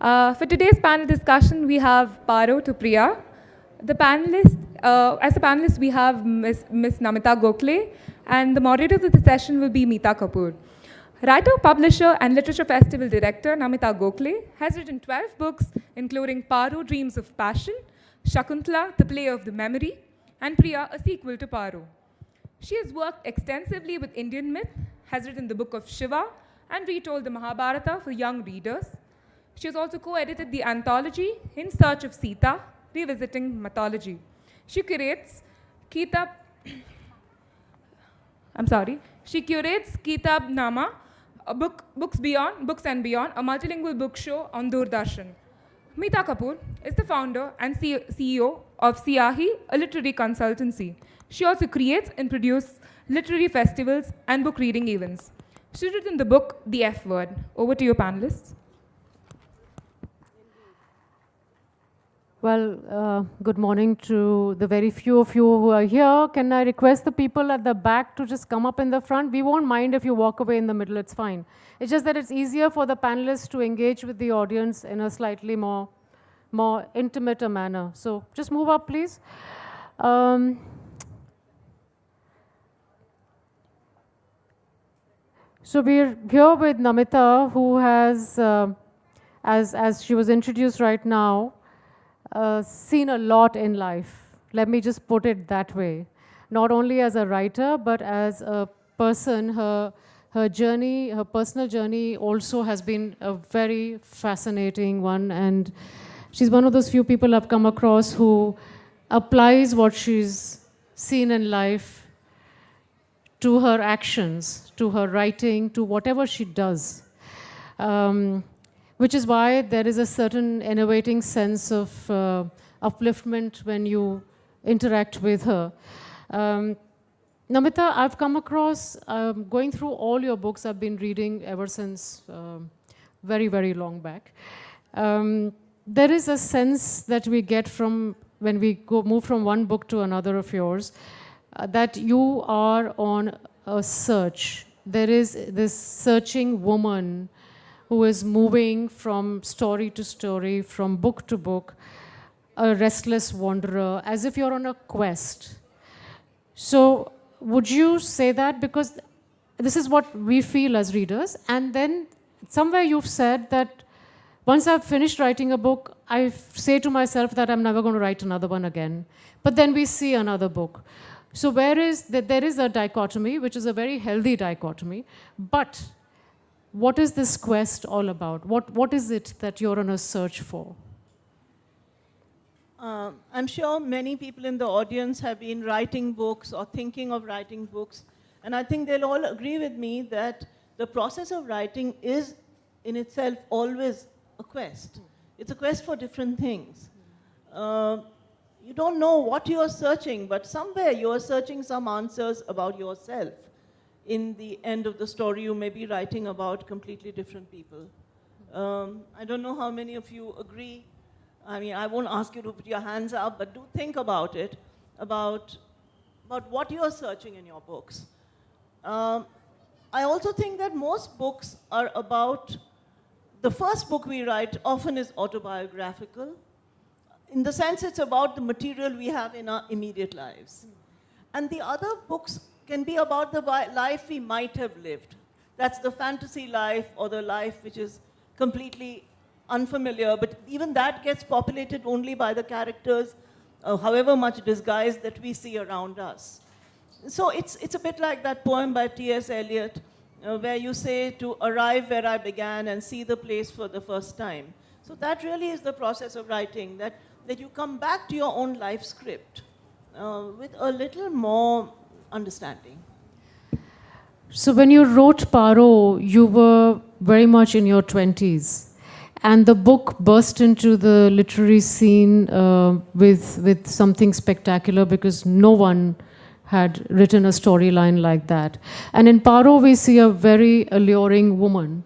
For today's panel discussion, we have Paro to Priya. As a panelist, we have Ms. Namita Gokhale, and the moderator of the session will be Meeta Kapoor. Writer, publisher, and literature festival director Namita Gokhale has written 12 books, including Paro, Dreams of Passion, Shakuntala, The Play of the Memory, and Priya, a sequel to Paro. She has worked extensively with Indian myth, has written the Book of Shiva, and retold the Mahabharata for young readers. She has also co-edited the anthology In Search of Sita, Revisiting Mythology. She curates Kitab Nama, Books and Beyond, a multilingual book show on Doordarshan. Meeta Kapoor is the founder and CEO of Siyahi, a literary consultancy. She also creates and produces literary festivals and book reading events. She's written the book, The F Word. Over to you, panelists. Well, good morning to the very few of you who are here. Can I request the people at the back to just come up in the front? We won't mind if you walk away in the middle, it's fine. It's just that it's easier for the panelists to engage with the audience in a slightly more intimate a manner. So just move up, please. So we're here with Namita, who has, as she was introduced right now, seen a lot in life. Let me just put it that way. Not only as a writer, but as a person, her journey, her personal journey also has been a very fascinating one. And she's one of those few people I've come across who applies what she's seen in life to her actions, to her writing, to whatever she does. Which is why there is a certain innovating sense of upliftment when you interact with her. Namita, I've come across, going through all your books I've been reading ever since very, very long back. There is a sense that we get from when we move from one book to another of yours, that you are on a search. There is this searching woman who is moving from story to story, from book to book, a restless wanderer, as if you're on a quest. So would you say that? Because this is what we feel as readers. And then somewhere you've said that once I've finished writing a book, I say to myself that I'm never going to write another one again. But then we see another book. So there is a dichotomy, which is a very healthy dichotomy. But what is this quest all about? What is it that you're on a search for? I'm sure many people in the audience have been writing books or thinking of writing books. And I think they'll all agree with me that the process of writing is in itself always a quest. It's a quest for different things. You don't know what you're searching, but somewhere you're searching some answers about yourself. In the end of the story, you may be writing about completely different people. I don't know how many of you agree. I mean, I won't ask you to put your hands up, but do think about it, about what you're searching in your books. I also think that most books are about, the first book we write often is autobiographical. In the sense it's about the material we have in our immediate lives. And the other books can be about the life we might have lived. That's the fantasy life or the life which is completely unfamiliar, but even that gets populated only by the characters, however much disguise that we see around us. So it's a bit like that poem by T.S. Eliot, where you say to arrive where I began and see the place for the first time. So that really is the process of writing, that you come back to your own life script with a little more understanding. So when you wrote Paro, you were very much in your 20s. And the book burst into the literary scene with something spectacular because no one had written a storyline like that. And in Paro, we see a very alluring woman,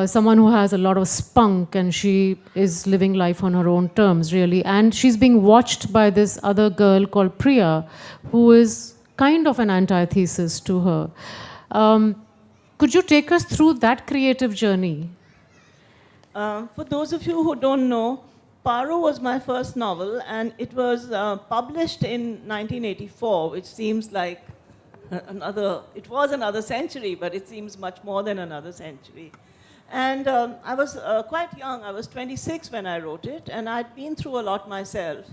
someone who has a lot of spunk, and she is living life on her own terms, really. And she's being watched by this other girl called Priya, who is kind of an antithesis to her. Could you take us through that creative journey? For those of you who don't know, Paro was my first novel, and it was published in 1984, which seems like it was another century, but it seems much more than another century. And I was quite young. I was 26 when I wrote it, and I'd been through a lot myself,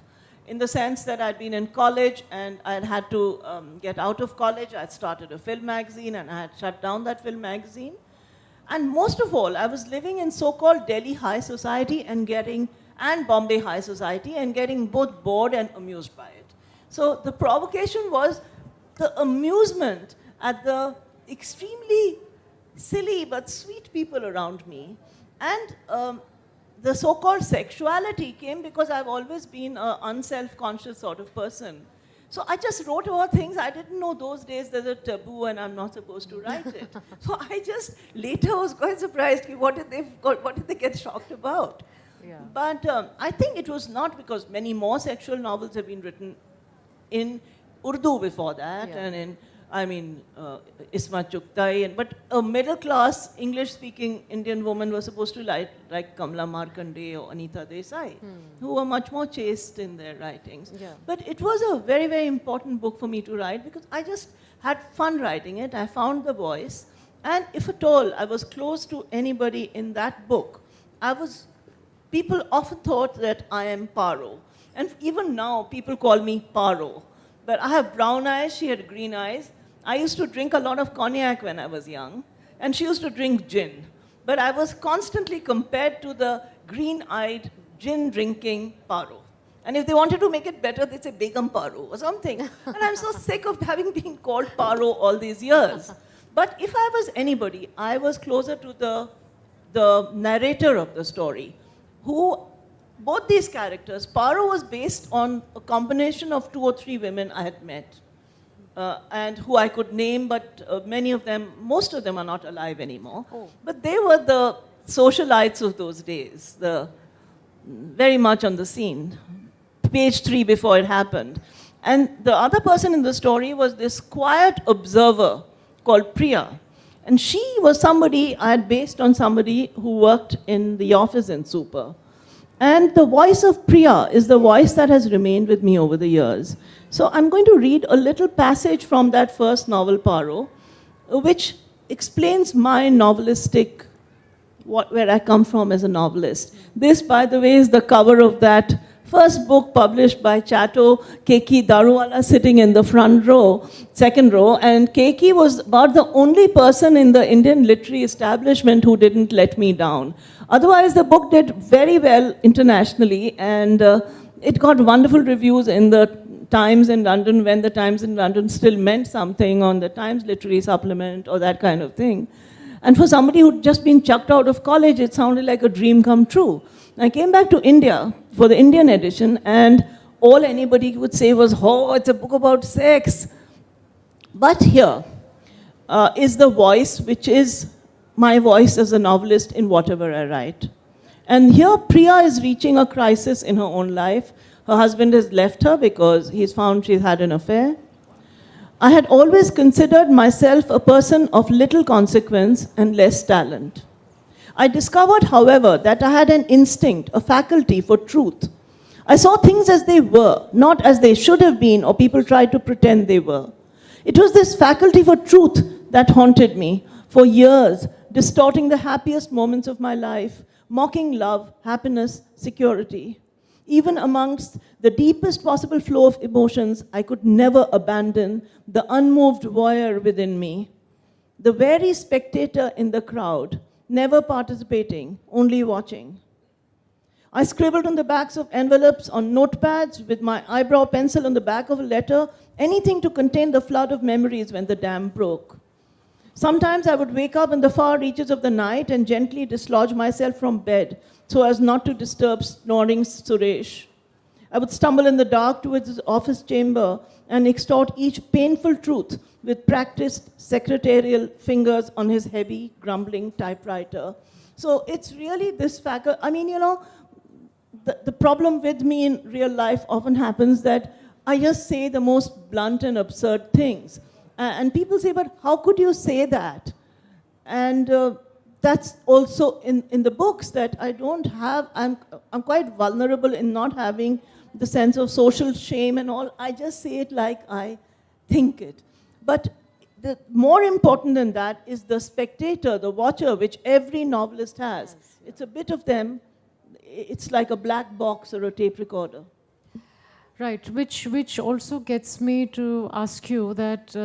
in the sense that I'd been in college and I'd had to get out of college. I'd started a film magazine, and I had shut down that film magazine. And most of all, I was living in so-called Delhi high society and Bombay high society, and getting both bored and amused by it. So the provocation was the amusement at the extremely silly but sweet people around me. And the so-called sexuality came because I've always been an unself-conscious sort of person. So I just wrote about things. I didn't know those days there's a taboo and I'm not supposed to write it. So I just later was quite surprised, what did they get shocked about? Yeah. But I think it was not, because many more sexual novels have been written in Urdu before that, Yeah. and in, Ismat Chugtai, but a middle-class English-speaking Indian woman was supposed to write like Kamla Markande or Anita Desai, who were much more chaste in their writings. Yeah. But it was a very, very important book for me to write, because I just had fun writing it. I found the voice, and if at all I was close to anybody in that book, people often thought that I am Paro. And even now, people call me Paro. But I have brown eyes, she had green eyes. I used to drink a lot of cognac when I was young, and she used to drink gin. But I was constantly compared to the green-eyed, gin-drinking Paro. And if they wanted to make it better, they'd say Begum Paro or something. And I'm so sick of having been called Paro all these years. But if I was anybody, I was closer to the narrator of the story, who, both these characters, Paro was based on a combination of 2 or 3 women I had met, and who I could name, but most of them are not alive anymore. Oh. But they were the socialites of those days, very much on the scene, page 3 before it happened. And the other person in the story was this quiet observer called Priya. And she was somebody I had based on somebody who worked in the office in Super. And the voice of Priya is the voice that has remained with me over the years. So I'm going to read a little passage from that first novel, Paro, which explains my novelistic, where I come from as a novelist. This, by the way, is the cover of that first book published by Chato, Keki Daruwala, sitting in the front row, second row. And Keki was about the only person in the Indian literary establishment who didn't let me down. Otherwise, the book did very well internationally, and it got wonderful reviews in the Times in London, when the Times in London still meant something, on the Times Literary Supplement or that kind of thing. And for somebody who'd just been chucked out of college, it sounded like a dream come true. I came back to India for the Indian edition, and all anybody would say was, oh, it's a book about sex. But here is the voice, which is my voice as a novelist in whatever I write. And here Priya is reaching a crisis in her own life. Her husband has left her because he's found she's had an affair. I had always considered myself a person of little consequence and less talent. I discovered, however, that I had an instinct, a faculty for truth. I saw things as they were, not as they should have been or people tried to pretend they were. It was this faculty for truth that haunted me for years, distorting the happiest moments of my life, mocking love, happiness, security. Even amongst the deepest possible flow of emotions, I could never abandon the unmoved voyeur within me, the wary spectator in the crowd, never participating, only watching. I scribbled on the backs of envelopes, on notepads, with my eyebrow pencil on the back of a letter, anything to contain the flood of memories when the dam broke. Sometimes I would wake up in the far reaches of the night and gently dislodge myself from bed so as not to disturb snoring Suresh. I would stumble in the dark towards his office chamber and extort each painful truth with practiced secretarial fingers on his heavy, grumbling typewriter. So it's really this faculty. I mean, the problem with me in real life often happens that I just say the most blunt and absurd things. And people say, but how could you say that? And that's also in the books that I don't have. I'm quite vulnerable in not having the sense of social shame and all. I just say it like I think it. But the more important than that is the spectator, the watcher, which every novelist has. Yes. It's a bit of them. It's like a black box or a tape recorder. Right, which also gets me to ask you that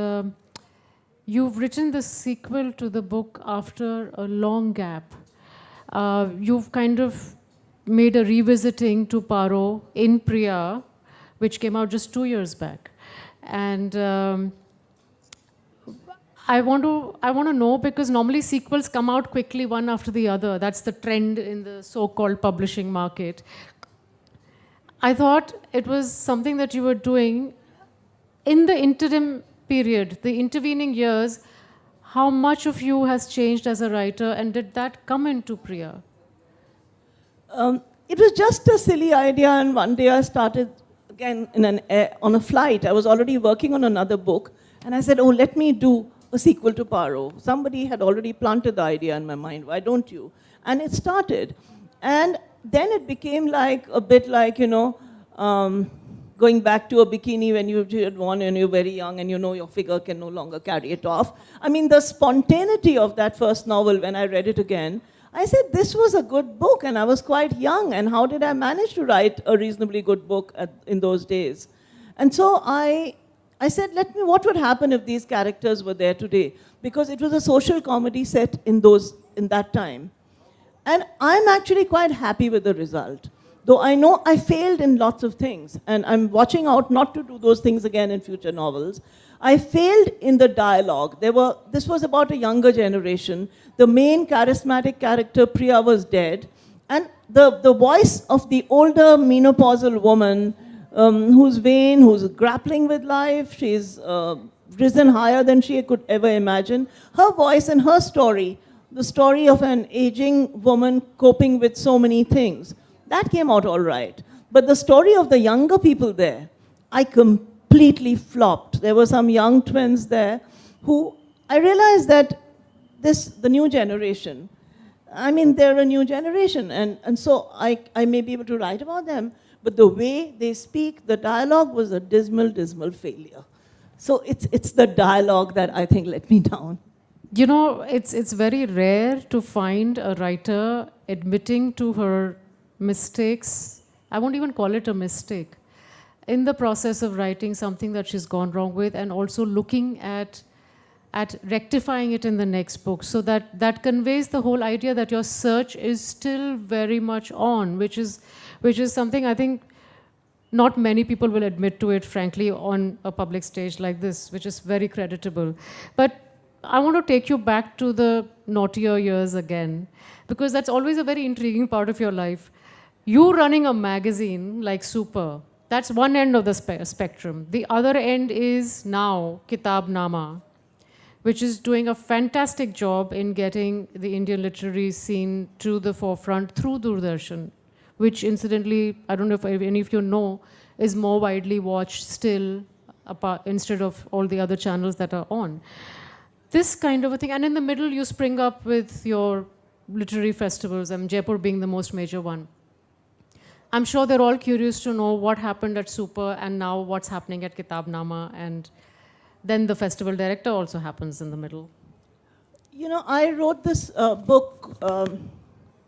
you've written the sequel to the book after a long gap. You've kind of made a revisiting to Paro in Priya, which came out just 2 years back. And I want to know, because normally sequels come out quickly one after the other. That's the trend in the so-called publishing market. I thought it was something that you were doing in the interim period, the intervening years. How much of you has changed as a writer, and did that come into Priya? It was just a silly idea, and one day I started again on a flight. I was already working on another book, and I said, oh, let me do a sequel to Paro. Somebody had already planted the idea in my mind. Why don't you? And it started. And then it became like a bit like, going back to a bikini when you had worn and you're very young and your figure can no longer carry it off. I mean, the spontaneity of that first novel, when I read it again, I said, this was a good book, and I was quite young, and how did I manage to write a reasonably good book in those days? And so I said, what would happen if these characters were there today? Because it was a social comedy set in that time. And I'm actually quite happy with the result. Though I know I failed in lots of things, and I'm watching out not to do those things again in future novels. I failed in the dialogue. This was about a younger generation. The main charismatic character, Priya, was dead. And the voice of the older menopausal woman, who's vain, who's grappling with life, she's risen higher than she could ever imagine. Her voice and her story, the story of an aging woman coping with so many things, that came out all right. But the story of the younger people there, I completely flopped. There were some young twins there who, I realized that the new generation, I mean, they're a new generation, and so I may be able to write about them, but the way they speak, the dialogue was a dismal, dismal failure. So it's the dialogue that I think let me down. You know, it's very rare to find a writer admitting to her mistakes. I won't even call it a mistake. In the process of writing something that she's gone wrong with, and also looking at rectifying it in the next book. So that conveys the whole idea that your search is still very much on, which is something I think not many people will admit to it, frankly, on a public stage like this, which is very creditable. But I want to take you back to the naughtier years again, because that's always a very intriguing part of your life. You running a magazine like Super, that's one end of the spectrum. The other end is now Kitabnama, which is doing a fantastic job in getting the Indian literary scene to the forefront through Doordarshan, which incidentally, I don't know if any of you know, is more widely watched still instead of all the other channels that are on. This kind of a thing, and in the middle you spring up with your literary festivals, Jaipur being the most major one. I'm sure they're all curious to know what happened at Super and now what's happening at Kitabnama, and then the festival director also happens in the middle. You know, I wrote this book,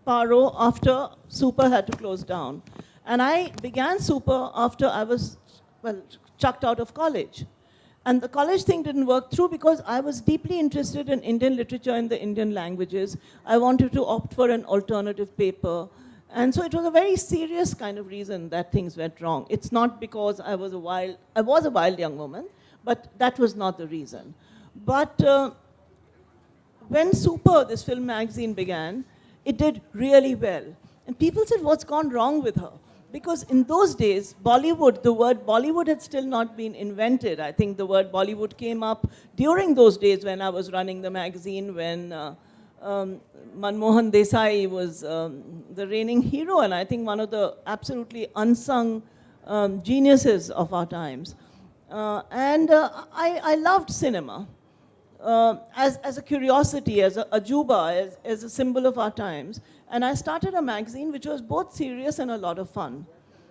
Paro, after Super had to close down. And I began Super after I was, chucked out of college. And the college thing didn't work through because I was deeply interested in Indian literature and the Indian languages. I wanted to opt for an alternative paper. And so it was a very serious kind of reason that things went wrong. It's not because I was a wild young woman, but that was not the reason. But when Super, this film magazine, began, it did really well. And people said, what's gone wrong with her? Because in those days, Bollywood, the word Bollywood had still not been invented. I think the word Bollywood came up during those days when I was running the magazine, when Manmohan Desai was the reigning hero, and I think one of the absolutely unsung geniuses of our times. I loved cinema. as a curiosity, as a ajuba, as a symbol of our times. And I started a magazine which was both serious and a lot of fun.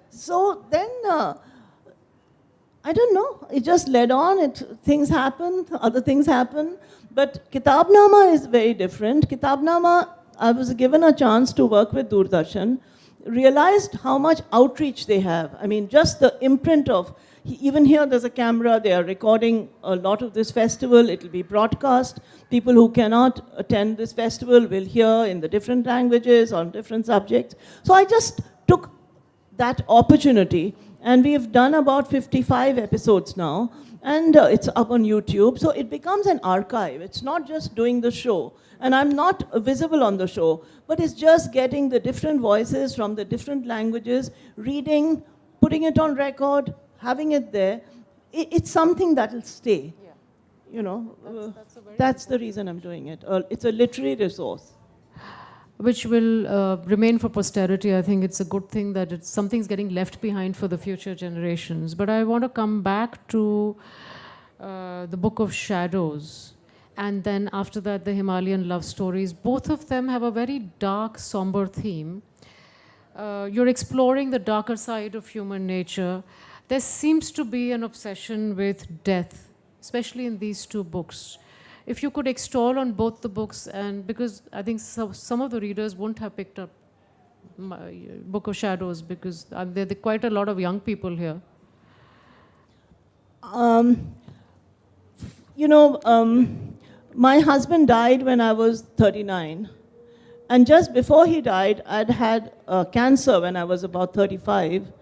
So then, I don't know, it just led on, things happened, other things happened. But Kitabnama is very different. Kitabnama, I was given a chance to work with Doordarshan, realized how much outreach they have. I mean, just the imprint of, even here there's a camera, they are recording a lot of this festival, it will be broadcast. People who cannot attend this festival will hear in the different languages on different subjects. So I just took that opportunity, and we've done about 55 episodes now, and it's up on YouTube. So it becomes an archive. It's not just doing the show, and I'm not visible on the show, but it's just getting the different voices from the different languages, reading, putting it on record, having it there. It's something that will stay. Yeah. You know, that's the reason I'm doing it. It's a literary resource. Which will remain for posterity. I think it's a good thing that something's getting left behind for the future generations. But I want to come back to the Book of Shadows, and then after that, the Himalayan love stories. Both of them have a very dark, somber theme. You're exploring the darker side of human nature. There seems to be an obsession with death, especially in these two books. If you could extol on both the books, and because I think some of the readers won't have picked up my Book of Shadows, because there are quite a lot of young people here. My husband died when I was 39. And just before he died, I'd had cancer when I was about 35.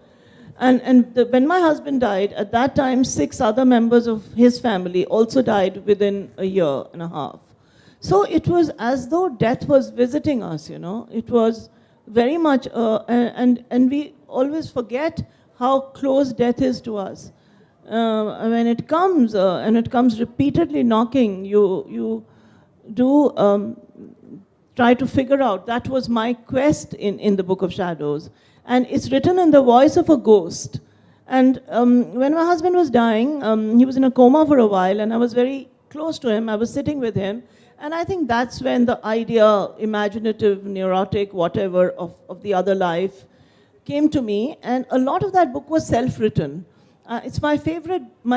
When my husband died, at that time, 6 other members of his family also died within a year and a half. So it was as though death was visiting us, you know. It was very much, and we always forget how close death is to us. When it comes, and it comes repeatedly knocking, you do try to figure out. That was my quest in the Book of Shadows. And it's written in the voice of a ghost. And when my husband was dying, he was in a coma for a while, and I was very close to him. I was sitting with him. And I think that's when the idea, imaginative, neurotic, whatever, of the other life came to me. And a lot of that book was self-written. It's my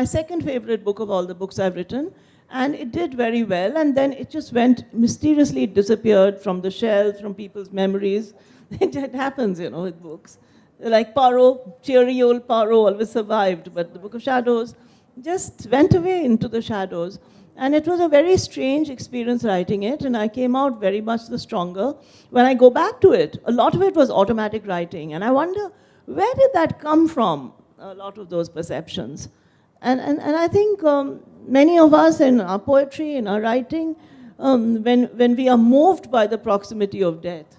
second favorite book of all the books I've written. And it did very well. And then it just went, mysteriously disappeared from the shelf, from people's memories. It happens, you know, with books. Like Poirot, cheery old Poirot always survived, but the Book of Shadows just went away into the shadows. And it was a very strange experience writing it, and I came out very much the stronger. When I go back to it, a lot of it was automatic writing, and I wonder, where did that come from, a lot of those perceptions? And I think many of us in our poetry, in our writing, when we are moved by the proximity of death,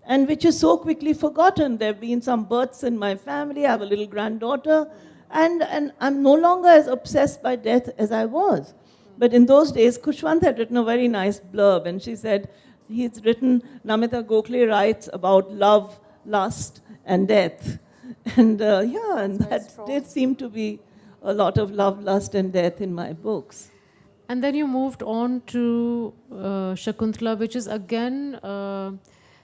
and which is so quickly forgotten. There have been some births in my family. I have a little granddaughter. And I'm no longer as obsessed by death as I was. But in those days, Khushwant had written a very nice blurb. And she said, he's written, Namita Gokhale writes about love, lust, and death. And that did seem to be a lot of love, lust, and death in my books. And then you moved on to Shakuntala, which is again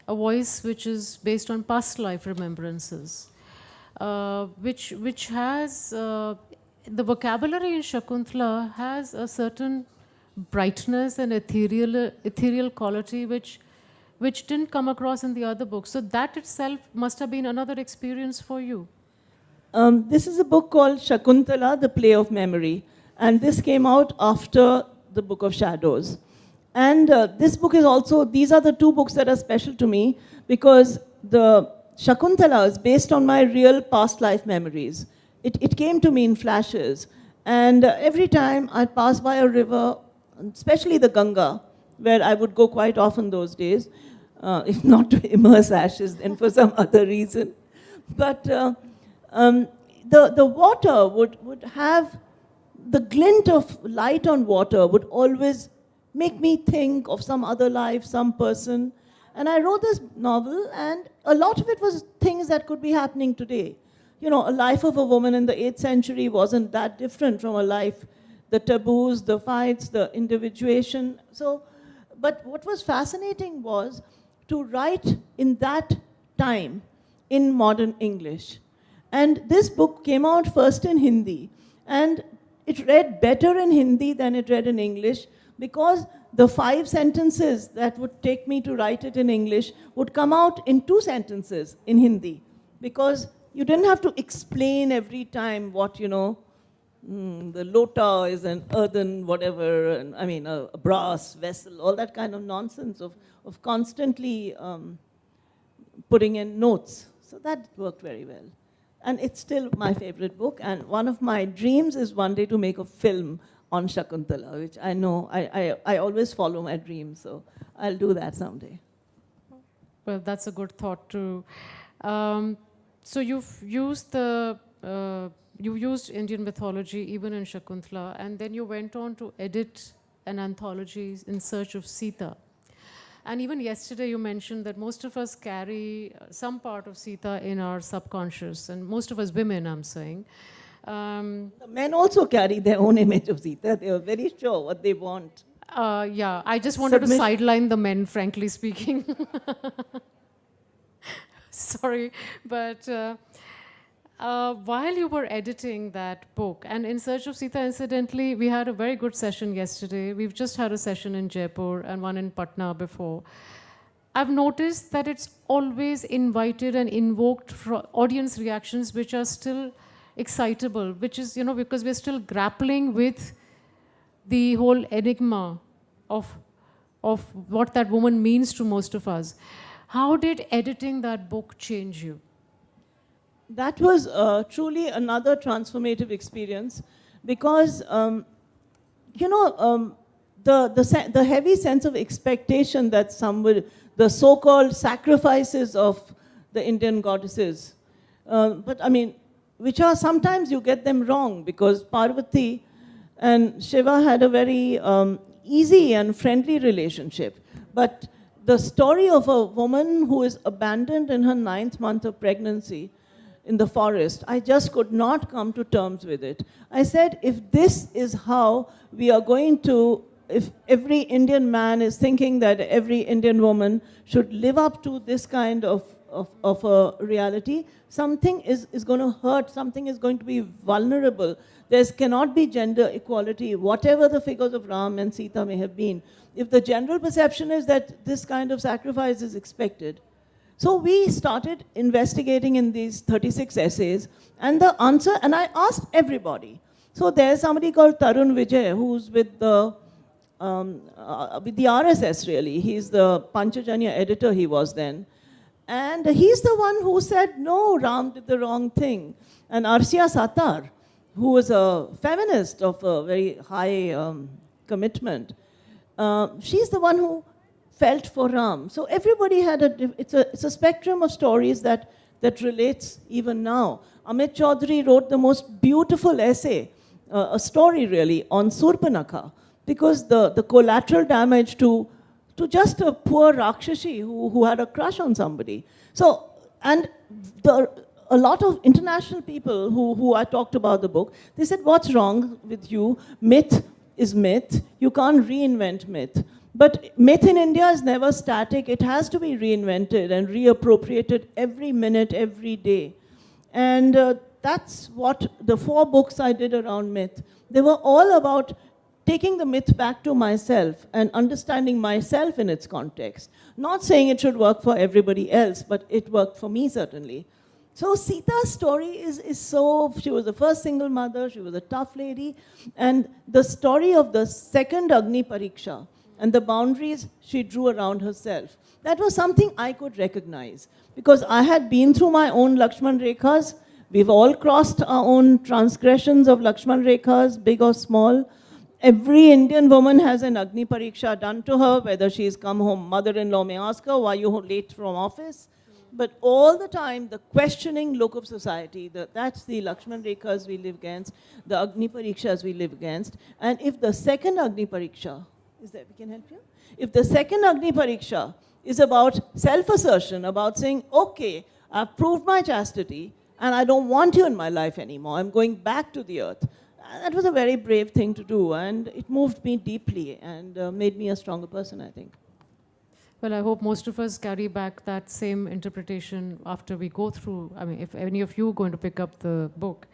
a voice which is based on past life remembrances, which has, the vocabulary in Shakuntala has a certain brightness and ethereal quality which didn't come across in the other books. So that itself must have been another experience for you. This is a book called Shakuntala, The Play of Memory. And this came out after the Book of Shadows. And this book is also, these are the two books that are special to me because the Shakuntala is based on my real past life memories. It came to me in flashes. And every time I pass by a river, especially the Ganga, where I would go quite often those days, if not to immerse ashes, then for some other reason. But the water would have, the glint of light on water would always make me think of some other life, some person. And I wrote this novel, and a lot of it was things that could be happening today. You know, a life of a woman in the 8th century wasn't that different from a life the taboos, the fights, the individuation. So, but what was fascinating was to write in that time in modern English. And this book came out first in Hindi, and it read better in Hindi than it read in English, because the 5 sentences that would take me to write it in English would come out in 2 sentences in Hindi, because you didn't have to explain every time what, you know, the lota is an earthen whatever, and I mean a brass vessel, all that kind of nonsense of constantly putting in notes. So that worked very well. And it's still my favorite book, and one of my dreams is one day to make a film on Shakuntala, which I know, I always follow my dreams, so I'll do that someday. Well, that's a good thought too. So you've used you used Indian mythology even in Shakuntala, and then you went on to edit an anthology in search of Sita. And even yesterday you mentioned that most of us carry some part of Sita in our subconscious, and most of us women, I'm saying. The men also carry their own image of Sita. They are very sure what they want. Yeah, I just wanted to sideline the men, frankly speaking. Sorry, but while you were editing that book, and In Search of Sita, incidentally, we had a very good session yesterday. We've just had a session in Jaipur and one in Patna before. I've noticed that it's always invited and invoked audience reactions which are still excitable, which is, you know, because we're still grappling with the whole enigma of what that woman means to most of us. How did editing that book change you? That was truly another transformative experience, because, you know, the heavy sense of expectation that the so-called sacrifices of the Indian goddesses, but I mean, which are sometimes you get them wrong, because Parvati and Shiva had a very easy and friendly relationship. But the story of a woman who is abandoned in her 9th month of pregnancy in the forest, I just could not come to terms with it. I said, if this is how we are going to, if every Indian man is thinking that every Indian woman should live up to this kind of a reality, something is going to hurt, something is going to be vulnerable. There cannot be gender equality, whatever the figures of Ram and Sita may have been, if the general perception is that this kind of sacrifice is expected. So we started investigating in these 36 essays, and the answer, and I asked everybody. So there's somebody called Tarun Vijay, who's with the RSS really. He's the Panchajanya editor, he was then. And he's the one who said, no, Ram did the wrong thing. And Arsia Satar, who was a feminist of a very high commitment, she's the one who felt for Ram. So everybody had it's a spectrum of stories that relates even now. Amit Chaudhary wrote the most beautiful essay, a story really, on Surpanakha, because the collateral damage to just a poor Rakshashi who had a crush on somebody. So, and a lot of international people who I talked about the book, they said, what's wrong with you? Myth is myth. You can't reinvent myth. But myth in India is never static. It has to be reinvented and reappropriated every minute, every day. And that's what the 4 books I did around myth, they were all about taking the myth back to myself and understanding myself in its context. Not saying it should work for everybody else, but it worked for me certainly. So Sita's story is so, she was the first single mother, she was a tough lady, and the story of the second Agni Pariksha and the boundaries she drew around herself, that was something I could recognize, because I had been through my own Lakshman Rekhas. We've all crossed our own transgressions of Lakshman Rekhas, big or small. Every Indian woman has an Agni Pariksha done to her, whether she's come home, mother-in-law may ask her, why are you late from office? But all the time, the questioning look of society, that's the Lakshman Rekhas we live against, the Agni Parikshas we live against. And if the second Agni Pariksha, is that, we can help you? If the second Agni Pariksha is about self-assertion, about saying, okay, I've proved my chastity, and I don't want you in my life anymore, I'm going back to the earth. That was a very brave thing to do, and it moved me deeply and made me a stronger person, I think. Well, I hope most of us carry back that same interpretation after we go through. I mean, if any of you are going to pick up the book.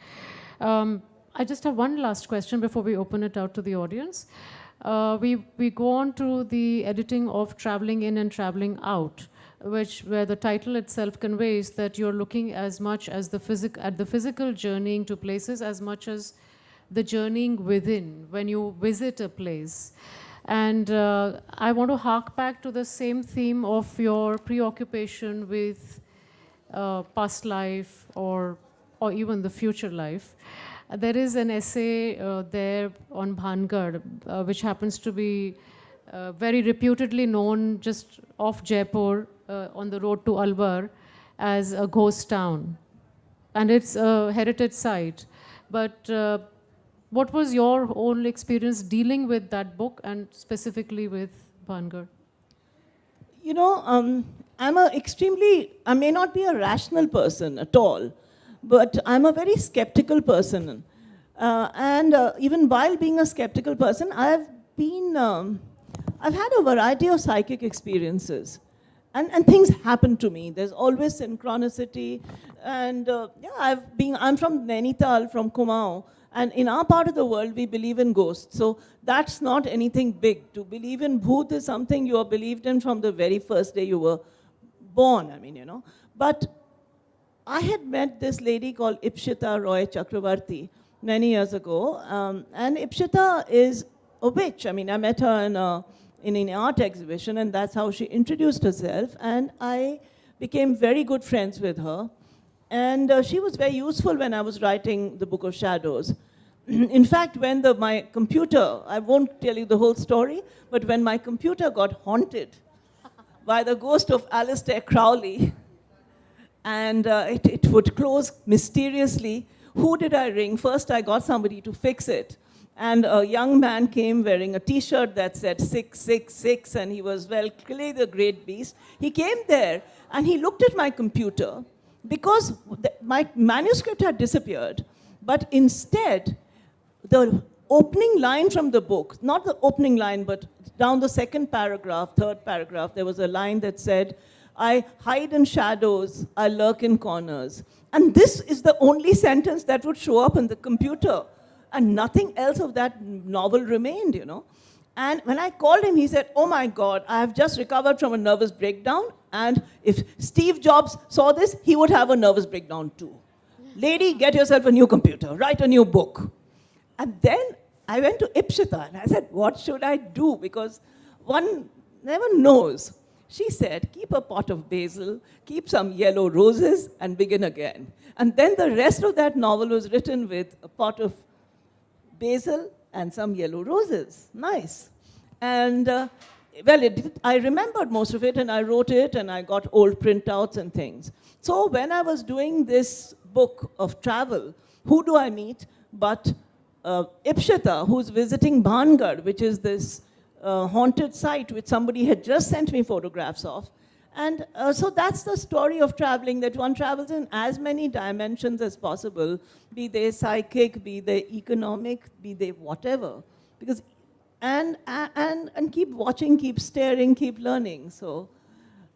I just have one last question before we open it out to the audience. We go on to the editing of Traveling In and Traveling Out, where the title itself conveys that you're looking as much as the physical journeying to places as much as the journeying within when you visit a place. And I want to hark back to the same theme of your preoccupation with past life or even the future life. There is an essay there on Bhangar, which happens to be very reputedly known just off Jaipur on the road to Alwar as a ghost town. And it's a heritage site. But what was your own experience dealing with that book and specifically with Bhangar? You know, I may not be a rational person at all, but I'm a very skeptical person. Even while being a skeptical person, I've had a variety of psychic experiences. And things happen to me. There's always synchronicity. And I'm from Nainital, from Kumaon. And in our part of the world, we believe in ghosts. So that's not anything big. To believe in Bhoot is something you are believed in from the very first day you were born, But I had met this lady called Ipshita Roy Chakravarti many years ago. And Ipshita is a witch. I met her in an art exhibition, and that's how she introduced herself. And I became very good friends with her. And she was very useful when I was writing the Book of Shadows. In fact, when my computer, I won't tell you the whole story, but when my computer got haunted by the ghost of Alistair Crowley, and it would close mysteriously, who did I ring? First, I got somebody to fix it. And a young man came wearing a T-shirt that said 666, and he was, clearly the great beast. He came there, and he looked at my computer, because my manuscript had disappeared, but instead, the opening line from the book, not the opening line, but down the second paragraph, third paragraph, there was a line that said, I hide in shadows, I lurk in corners. And this is the only sentence that would show up on the computer. And nothing else of that novel remained, And when I called him, he said, oh my God, I have just recovered from a nervous breakdown. And if Steve Jobs saw this, he would have a nervous breakdown too. Lady, get yourself a new computer, write a new book. And then I went to Ipshita and I said, what should I do? Because one never knows. She said, keep a pot of basil, keep some yellow roses, and begin again. And then the rest of that novel was written with a pot of basil and some yellow roses. Nice. And I remembered most of it, and I wrote it, and I got old printouts and things. So when I was doing this book of travel, who do I meet but Ipshita, who's visiting Bhangar, which is this haunted site which somebody had just sent me photographs of. And so that's the story of traveling, that one travels in as many dimensions as possible, be they psychic, be they economic, be they whatever. Because and keep watching, keep staring, keep learning. So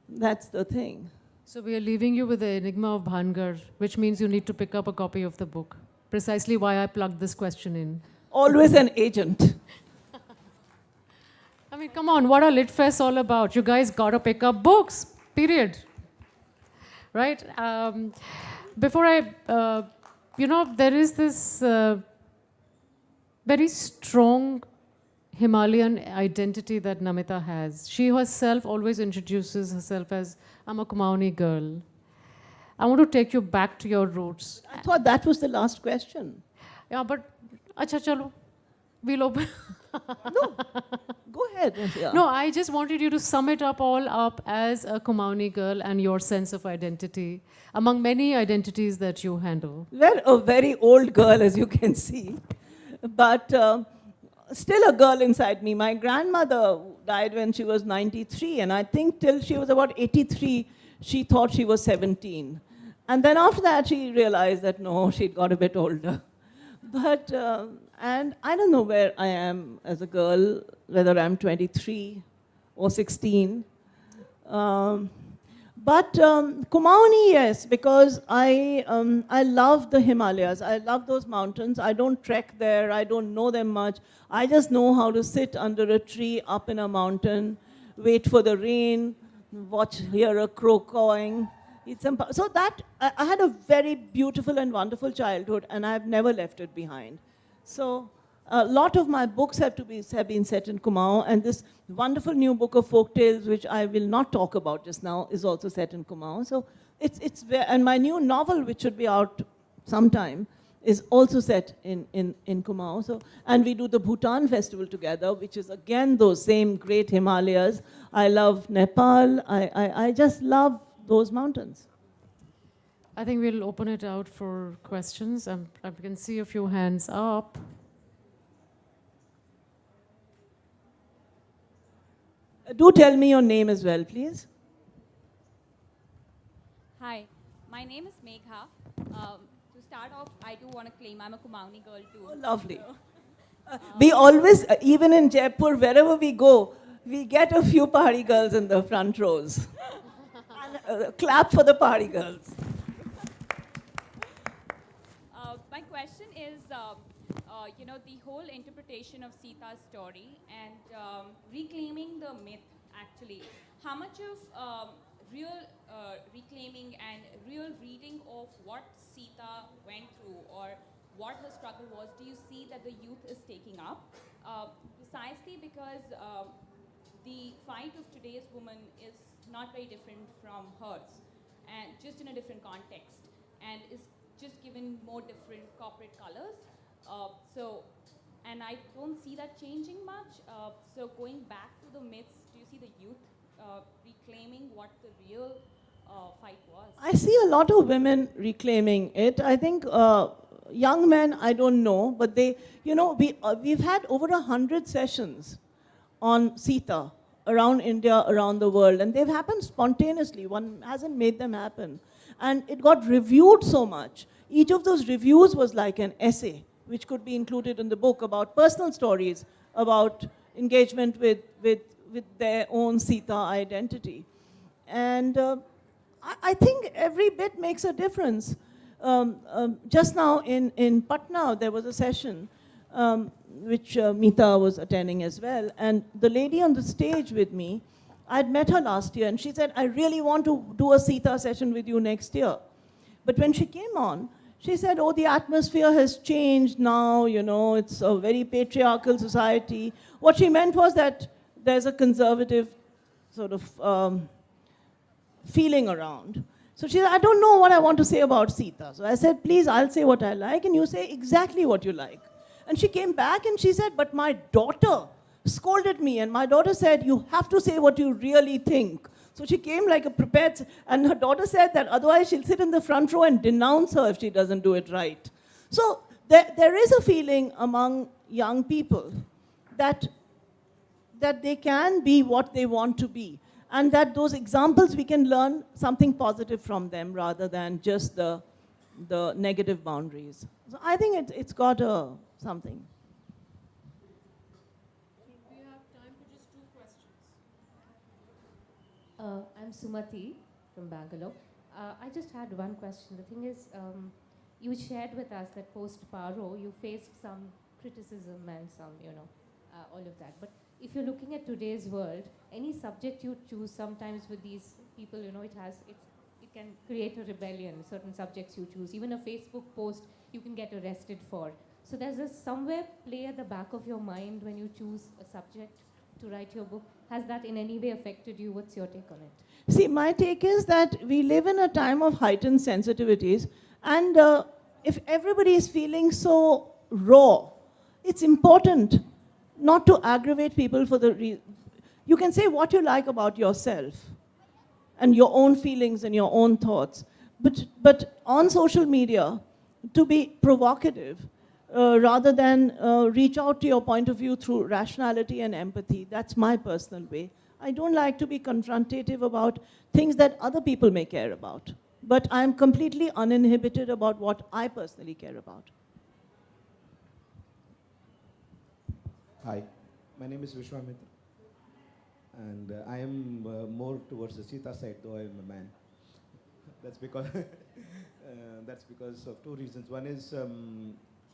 that's the thing. So we are leaving you with the enigma of Bhangar, which means you need to pick up a copy of the book. Precisely why I plugged this question in. Always an agent. I mean, come on, what are LitFest all about? You guys got to pick up books, period. Right? Before there is this very strong Himalayan identity that Namita has. She herself always introduces herself as, I'm a Kumaoni girl. I want to take you back to your roots. I thought that was the last question. Yeah, but, acha chalo, we'll open. No, go ahead. Yeah. No, I just wanted you to sum it up all up as a Kumaoni girl and your sense of identity, among many identities that you handle. Well, a very old girl, as you can see, but still a girl inside me. My grandmother died when she was 93, and I think till she was about 83, she thought she was 17. And then after that, she realized that no, she'd got a bit older. But, and I don't know where I am as a girl, whether I'm 23 or 16. But Kumaoni, yes, because I love the Himalayas. I love those mountains. I don't trek there. I don't know them much. I just know how to sit under a tree up in a mountain, wait for the rain, hear a crow cawing. So that, I had a very beautiful and wonderful childhood, and I've never left it behind. So a lot of my books have been set in Kumaon, and this wonderful new book of folk tales, which I will not talk about just now, is also set in Kumaon. So and my new novel, which should be out sometime, is also set in Kumaon. So, and we do the Bhutan festival together, which is again those same great Himalayas. I love Nepal. I just love those mountains. I think we'll open it out for questions. I can see a few hands up. Do tell me your name as well, please. Hi, my name is Megha. To start off, I do want to claim I'm a Kumaoni girl too. Oh, lovely. We always, even in Jaipur, wherever we go, we get a few party girls in the front rows. And, clap for the party girls. My question is, the whole interpretation of Sita's story and reclaiming the myth, actually. How much of real reclaiming and real reading of what Sita went through or what her struggle was, do you see that the youth is taking up? Precisely because the fight of today's woman is not very different from hers, and just in a different context, and is just given more different corporate colors. And I don't see that changing much. So going back to the myths, do you see the youth reclaiming what the real fight was? I see a lot of women reclaiming it. I think young men, I don't know, but they, we've had over 100 sessions on Sita around India, around the world, and they've happened spontaneously. One hasn't made them happen. And it got reviewed so much. Each of those reviews was like an essay, which could be included in the book, about personal stories, about engagement with their own Sita identity. And I think every bit makes a difference. Just now in Patna, there was a session which Mita was attending as well. And the lady on the stage with me, I'd met her last year, and she said, I really want to do a Sita session with you next year. But when she came on, she said, oh, the atmosphere has changed now, it's a very patriarchal society. What she meant was that there's a conservative sort of feeling around. So she said, I don't know what I want to say about Sita. So I said, please, I'll say what I like, and you say exactly what you like. And she came back and she said, but my daughter scolded me, and my daughter said, you have to say what you really think. So she came like a prepared, and her daughter said that otherwise she'll sit in the front row and denounce her if she doesn't do it right. So there is a feeling among young people that they can be what they want to be, and that those examples, we can learn something positive from them rather than just the negative boundaries. So I think it's got something. We have time for just 2 questions. I'm Sumati from Bangalore. I just had one question. The thing is, you shared with us that post-Paro, you faced some criticism and some, all of that. But if you're looking at today's world, any subject you choose, sometimes with these people, it can create a rebellion. Certain subjects you choose, even a Facebook post, you can get arrested for. So there's a somewhere play at the back of your mind when you choose a subject to write your book. Has that in any way affected you? What's your take on it? See, my take is that we live in a time of heightened sensitivities, and if everybody is feeling so raw, it's important not to aggravate people for you can say what you like about yourself and your own feelings and your own thoughts, but on social media, to be provocative, rather than reach out to your point of view through rationality and empathy. That's my personal way. I don't like to be confrontative about things that other people may care about, but I'm completely uninhibited about what I personally care about. Hi, my name is Vishwamitra, and I am more towards the Sita side, though I am a man. That's because that's because of two reasons. One is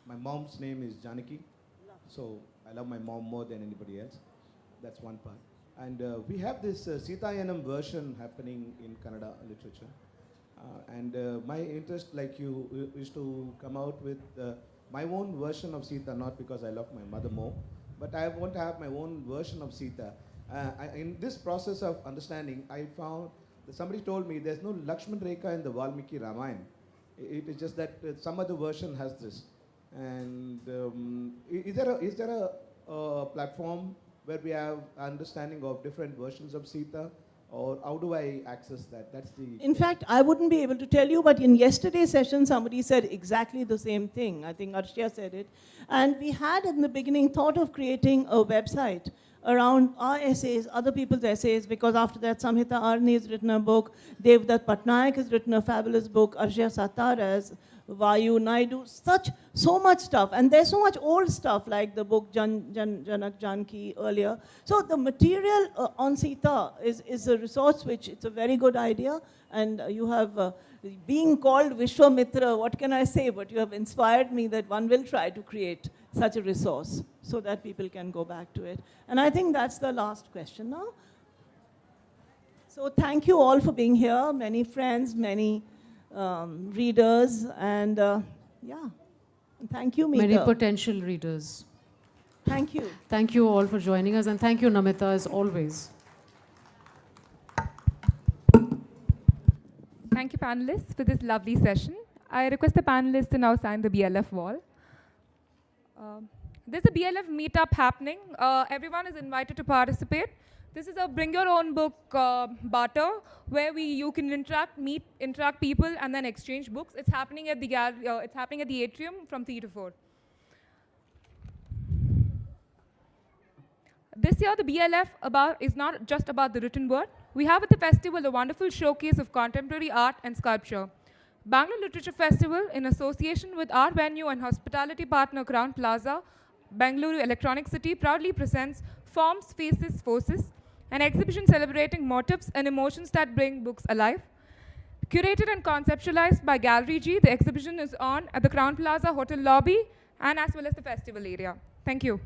my mom's name is Janaki, so I love my mom more than anybody else. That's one part. And we have this Sita Yanam version happening in Kannada literature. And my interest, like you, is to come out with my own version of Sita, not because I love my mother more, but I want to have my own version of Sita. In this process of understanding, I found that somebody told me there's no Lakshman Rekha in the Valmiki Ramayana. It is just that some other version has this. And is there a platform where we have understanding of different versions of Sita? Or how do I access that? That's the... In fact, I wouldn't be able to tell you, but in yesterday's session, somebody said exactly the same thing. I think Arshia said it. And we had in the beginning thought of creating a website around our essays, other people's essays, because after that, Samhita Arni has written a book, Devdutt Patnaik has written a fabulous book, Arshia Sattar has, Vayu Naidu, so much stuff. And there's so much old stuff, like the book Janak Janki earlier. So the material on Sita is a resource which it's a very good idea. And you have, being called Vishwamitra, what can I say? But you have inspired me that one will try to create such a resource so that people can go back to it. And I think that's the last question now. So thank you all for being here. Many friends, many readers, and yeah. And thank you, Meeta. Many potential readers. Thank you. Thank you all for joining us, and thank you, Namita, as always. Thank you, panelists, for this lovely session. I request the panelists to now sign the BLF wall. There's a BLF meetup happening. Everyone is invited to participate. This is a bring your own book barter where you can interact people and then exchange books. It's happening at the it's happening at the atrium from 3 to 4. This year, the BLF is not just about the written word. We have at the festival a wonderful showcase of contemporary art and sculpture. Bangalore Literature Festival, in association with our venue and hospitality partner Crown Plaza, Bengaluru Electronic City, proudly presents Forms, Faces, Forces, an exhibition celebrating motifs and emotions that bring books alive. Curated and conceptualized by Gallery G, the exhibition is on at the Crown Plaza Hotel lobby and as well as the festival area. Thank you.